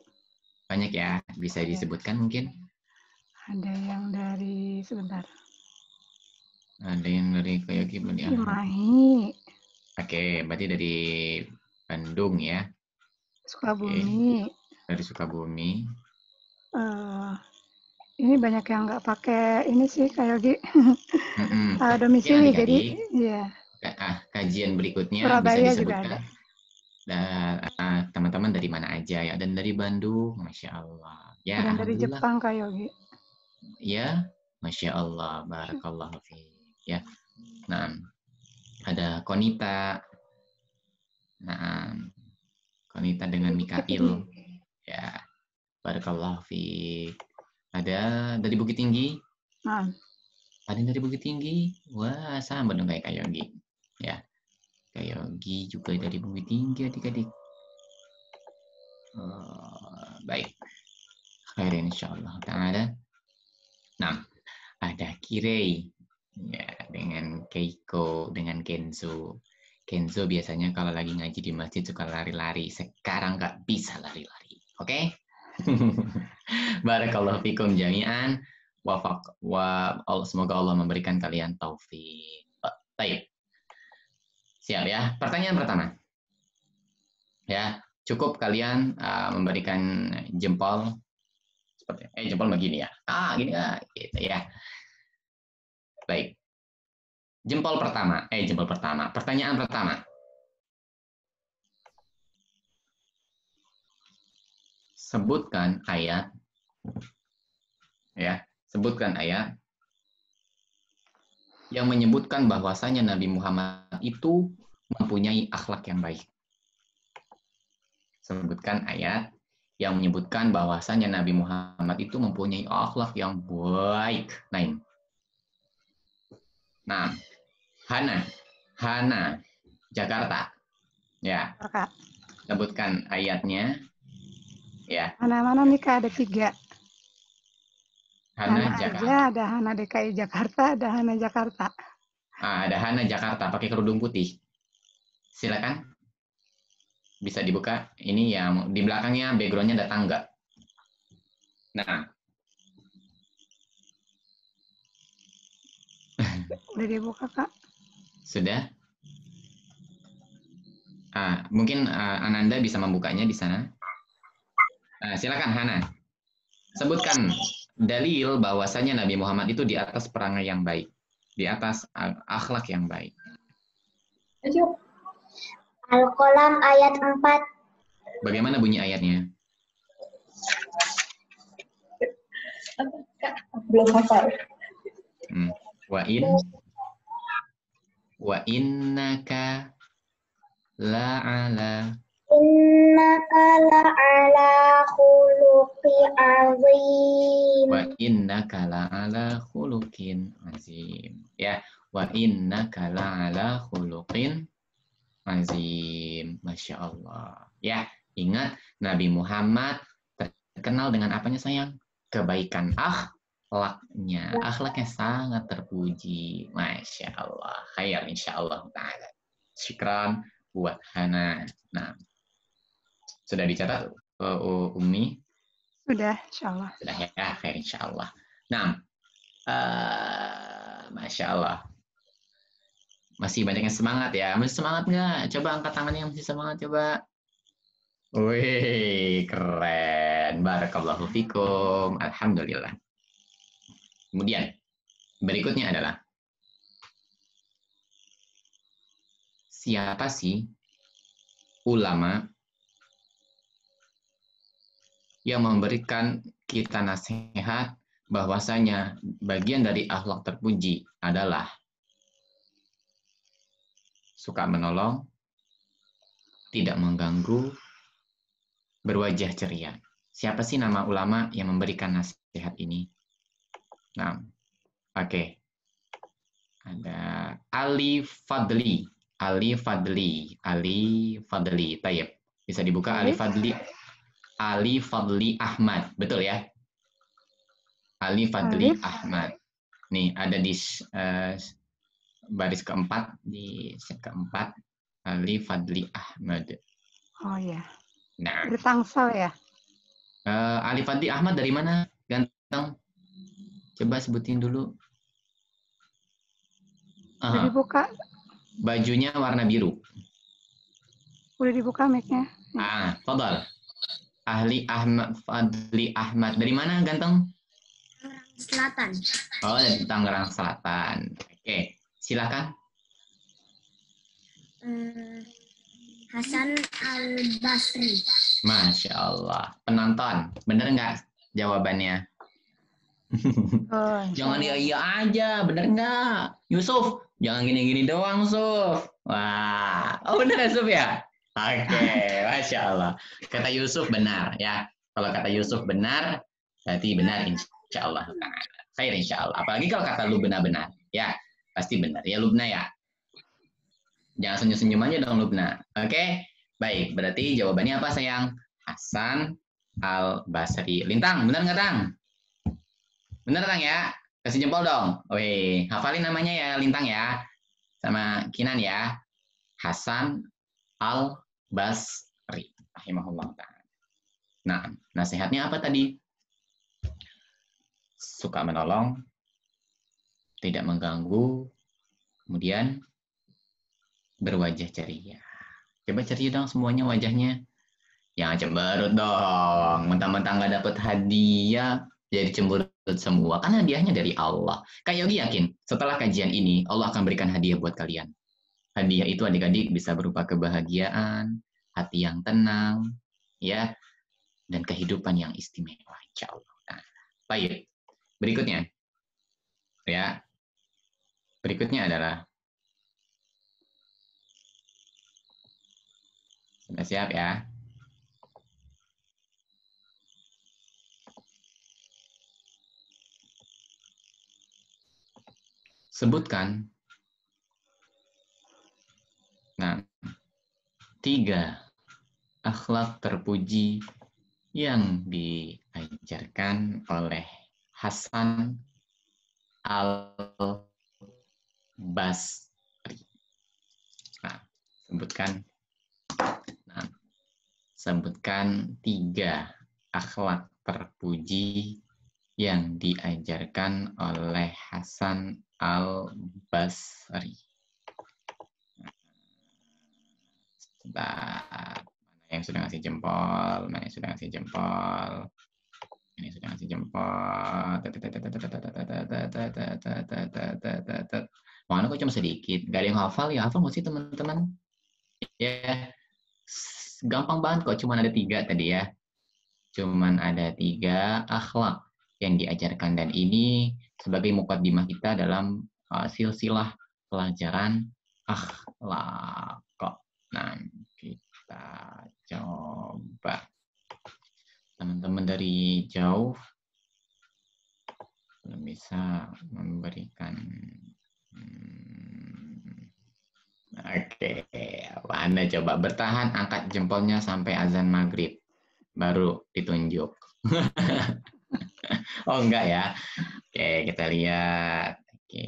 Banyak ya, bisa disebutkan mungkin? Ada yang dari, sebentar. Ada yang dari Kak Yogi melihat. Cimahi. Oke, berarti dari Bandung ya. Sukabumi. Dari Sukabumi. Ini banyak yang nggak pakai ini sih Kak Yogi. Ya, Domisili, jadi adik-adik. ya. Kajian berikutnya bisa Surabaya juga ada. disebutkan. Dan teman-teman dari mana aja ya? Dan dari Bandung, Masya Allah. Ya, Ada yang dari Alhamdulillah. Jepang Kak Yogi. Ya, Masya Allah. Barakallahu fiik. Ya. Nah, ada Konita. Nah, Konita dengan Mikail. Ya, barakallahu fiik. Ada dari Bukit Tinggi. Nah. Ada yang dari Bukit Tinggi. Wah, sama dong kayak Kak Yogi. Ya. Kak Yogi juga dari Bukit Tinggi adik-adik. Baik. Khair insyaallah ta'ala. Nah, ada Kirei. Ya, dengan Keiko, dengan Kenzo. Kenzo biasanya kalau lagi ngaji di masjid suka lari-lari. Sekarang nggak bisa lari-lari. Oke? Barakallahu fikum jami'an. Semoga Allah memberikan kalian taufik. Baik. Siap ya. Pertanyaan pertama. Ya, cukup kalian memberikan jempol seperti jempol begini ya. Gini ya, gitu ya. Baik. Jempol pertama. Pertanyaan pertama. Sebutkan ayat. Ya, sebutkan ayat yang menyebutkan bahwasanya Nabi Muhammad itu mempunyai akhlak yang baik. Sebutkan ayat yang menyebutkan bahwasanya Nabi Muhammad itu mempunyai akhlak yang baik. Nah, Hana, Jakarta. Ya. Kak. Sebutkan ayatnya. Ya. Mana-mana nih Kak, ada 3. Hana Jakarta. Ada Hana DKI Jakarta, ada Hana Jakarta. Ada Hana Jakarta pakai kerudung putih. Silakan. Bisa dibuka. Ini yang di belakangnya backgroundnya ada tangga. Nah. Udah dibuka Kak. Sudah. Mungkin Ananda bisa membukanya di sana. Silakan Hana. Sebutkan dalil bahwasanya Nabi Muhammad itu di atas perangai yang baik, di atas akhlak yang baik. Al-Qalam ayat 4. Bagaimana bunyi ayatnya? Belum hafal. Wa innaka la'ala khuluqi azim. Wa innaka la'ala khuluqin azim. Ya, wa innaka la'ala khuluqin azim. Masya Allah. Ya, ingat Nabi Muhammad terkenal dengan apanya sayang? Kebaikan akhlaknya. Akhlaknya sangat terpuji. Masya Allah. Khair insyaallah ta'ala. Syukran buat Hana. Nah, sudah dicatat Umi? Sudah, insyaallah. Sudah ya, khair insyaallah. Nah, Masya Allah. Masih banyak yang semangat ya. Masih semangat nggak? Coba angkat tangan yang masih semangat, coba. Wih, keren. Barakallahu fikum. Alhamdulillah. Kemudian, berikutnya adalah, siapa sih ulama yang memberikan kita nasihat bahwasanya bagian dari akhlak terpuji adalah suka menolong, tidak mengganggu, berwajah ceria. Siapa sih nama ulama yang memberikan nasihat ini? Nah, oke. Ada Ali Fadli. Ali Fadli. Ali Fadli. Tayyip. Bisa dibuka Ali Fadli. Ali Fadli Ahmad. Betul ya? Ali Fadli Ahmad. Nih, ada di baris keempat. Di set keempat. Ali Fadli Ahmad. Oh ya. Nah. Dari Tangsel ya? Ali Fadli Ahmad dari mana? Ganteng. Coba sebutin dulu. Udah dibuka. Bajunya warna biru. Udah dibuka mic-nya. Fadal. Ahli Ahmad Fadli Ahmad. Dari mana, ganteng? Tangerang Selatan. Oh, dari Tangerang Selatan. Oke, silakan. Hasan Al-Basri. Masya Allah. Penonton, bener nggak jawabannya? Jangan iya aja, bener nggak? Yusuf, jangan gini-gini doang, Suf. Wah, oh bener ya, Suf ya? Oke, Masya Allah. Kata Yusuf benar ya. Kalau kata Yusuf benar, berarti benar insya Allah. Khair insya Allah. Apalagi kalau kata lu benar-benar, ya pasti benar. Ya Lubna ya. Jangan senyum-senyum aja dong Lubna. Oke, baik. Berarti jawabannya apa sayang? Hasan Al-Basri. Lintang, benar nggak Tang? Bener Tang ya? Kasih jempol dong. Wih, hafalin namanya ya Lintang ya. Sama Kinan ya. Hasan Al-Basri. Rahimahullah ta'ala. Nah, nasihatnya apa tadi? Suka menolong, tidak mengganggu, kemudian berwajah ceria. Coba ceria dong semuanya wajahnya. Jangan cemberut dong. Mentang-mentang nggak dapet hadiah, jadi cemberut semua. Kan hadiahnya dari Allah. Kak Yogi yakin, setelah kajian ini, Allah akan berikan hadiah buat kalian. Hadiah itu adik-adik bisa berupa kebahagiaan, hati yang tenang, ya, dan kehidupan yang istimewa, insya Allah. Nah, baik. Berikutnya, ya. Berikutnya adalah, sudah siap ya? Sebutkan, nah, 3 akhlak terpuji yang diajarkan oleh Hasan Al-Basri. Nah, sebutkan 3 akhlak terpuji yang diajarkan oleh Hasan Al-Basri. Sebentar. Mana yang sudah ngasih jempol? Mana yang sudah ngasih jempol? Ini sudah ngasih jempol. Mana kok cuma sedikit? Gak ada yang hafal ya? Hafal nggak sih teman-teman? Ya, gampang banget kok. Cuma ada 3 tadi ya. Cuman ada 3 akhlak yang diajarkan, dan ini sebagai mukaddimah kita dalam silsilah pelajaran akhlak. Nah, kita coba teman-teman dari jauh belum bisa memberikan. Oke, Anda coba bertahan, angkat jempolnya sampai azan maghrib, baru ditunjuk. Oh enggak ya? Oke, kita lihat. Oke.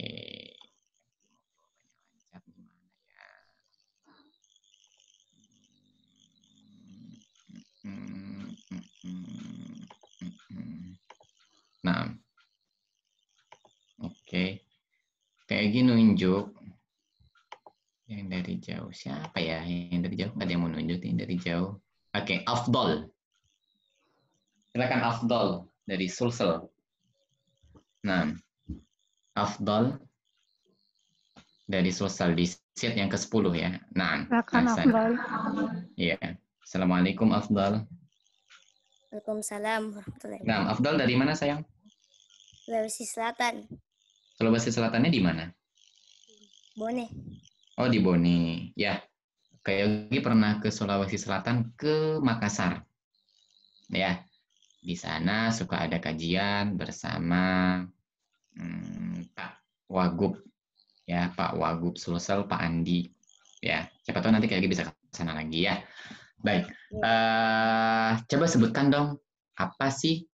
Nah, oke. Kayak gini nunjuk. Yang dari jauh siapa ya? Yang dari jauh nggak ada yang mau nunjuk nih dari jauh. Oke, afdol. Silakan afdol dari Sulsel. Nah, afdol dari Sulsel di set yang ke-10 ya. Nah, Silakan Hasan. Afdal. Iya. Assalamualaikum afdal. Waalaikumsalam warahmatullahi Nah, wabarakatuh. afdal dari mana sayang? Sulawesi Selatan. Sulawesi Selatannya di mana? Bone. Oh, di Bone. Ya, Kak Yogi pernah ke Sulawesi Selatan ke Makassar. Ya, di sana suka ada kajian bersama Pak Wagub, ya Pak Wagub Sulsel, Pak Andi. Ya, siapa tahu nanti Kak Yogi bisa ke sana lagi ya. Baik, coba sebutkan dong apa sih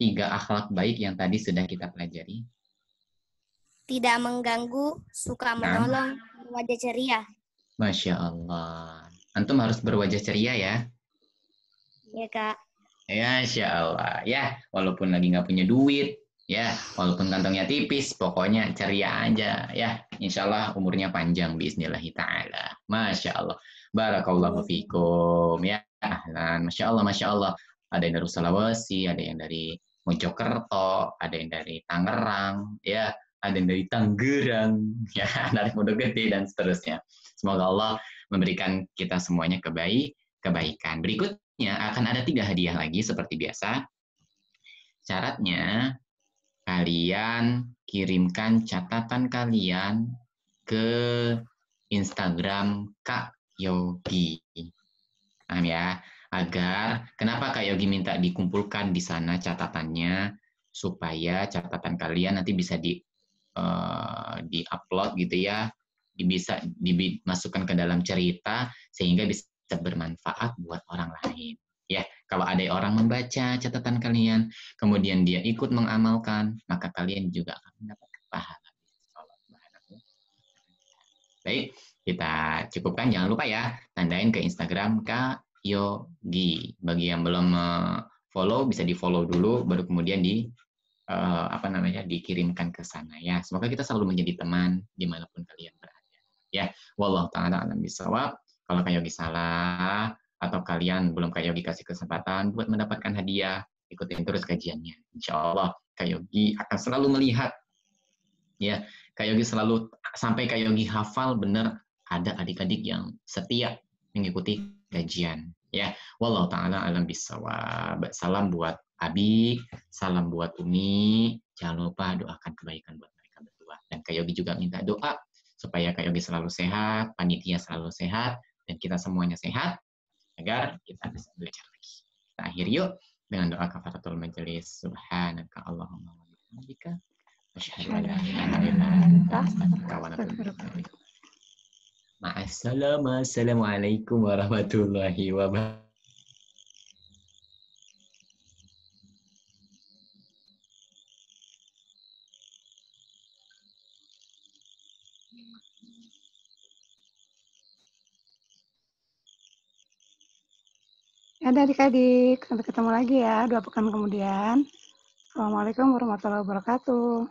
3 akhlak baik yang tadi sudah kita pelajari? Tidak mengganggu, suka Nah, menolong, wajah ceria. Masya Allah. Antum harus berwajah ceria ya. Ya Kak. Ya, Masya Allah. Ya, walaupun lagi nggak punya duit, ya, walaupun kantongnya tipis, pokoknya ceria aja. Ya, insya Allah umurnya panjang, bismillahi ta'ala. Masya Allah. Barakallahu fikum. Ya, ahlan. Masya Allah, Masya Allah. Ada yang dari Sulawesi, ada yang dari Mojokerto, ada yang dari Tangerang, ya, ada yang dari Tangerang, ya, dari Pondok Gede, dan seterusnya. Semoga Allah memberikan kita semuanya kebaikan. Berikutnya akan ada 3 hadiah lagi seperti biasa. Syaratnya kalian kirimkan catatan kalian ke Instagram Kak Yogi. Paham ya? Agar kenapa Kak Yogi minta dikumpulkan di sana catatannya supaya catatan kalian nanti bisa di-upload gitu ya, bisa dimasukkan ke dalam cerita sehingga bisa bermanfaat buat orang lain. Ya, kalau ada orang membaca catatan kalian, kemudian dia ikut mengamalkan, maka kalian juga akan mendapatkan pahala. Baik, kita cukupkan. Jangan lupa ya, tandain ke Instagram Kak Yogi. Bagi yang belum follow, bisa di follow dulu, baru kemudian dikirimkan ke sana ya. Semoga kita selalu menjadi teman dimanapun kalian berada. Ya, wallahu ta'ala alam bisawab. Kalau Kak Yogi salah atau kalian belum Kak Yogi kasih kesempatan buat mendapatkan hadiah, ikutin terus kajiannya. Insya Allah Kak Yogi akan selalu melihat, ya, Kak Yogi selalu sampai Kak Yogi hafal benar ada adik-adik yang setia mengikuti kajian. Ya, wallahu ta'ala alam bisawab. Salam buat Abi, salam buat Umi. Jangan lupa doakan kebaikan buat mereka berdua. Dan Kak Yogi juga minta doa supaya Kak Yogi selalu sehat, panitia selalu sehat, dan kita semuanya sehat, agar kita bisa belajar lagi. Kita akhiri yuk dengan doa kafaratul majelis. Subhanaka Allahumma wa bihamdika asyhadu an la ilaha illa anta astaghfiruka wa atubu ilaik. Ma'assalam. Assalamualaikum warahmatullahi wabarakatuh. Ada adik-adik, sampai ketemu lagi ya 2 pekan kemudian. Assalamualaikum warahmatullahi wabarakatuh.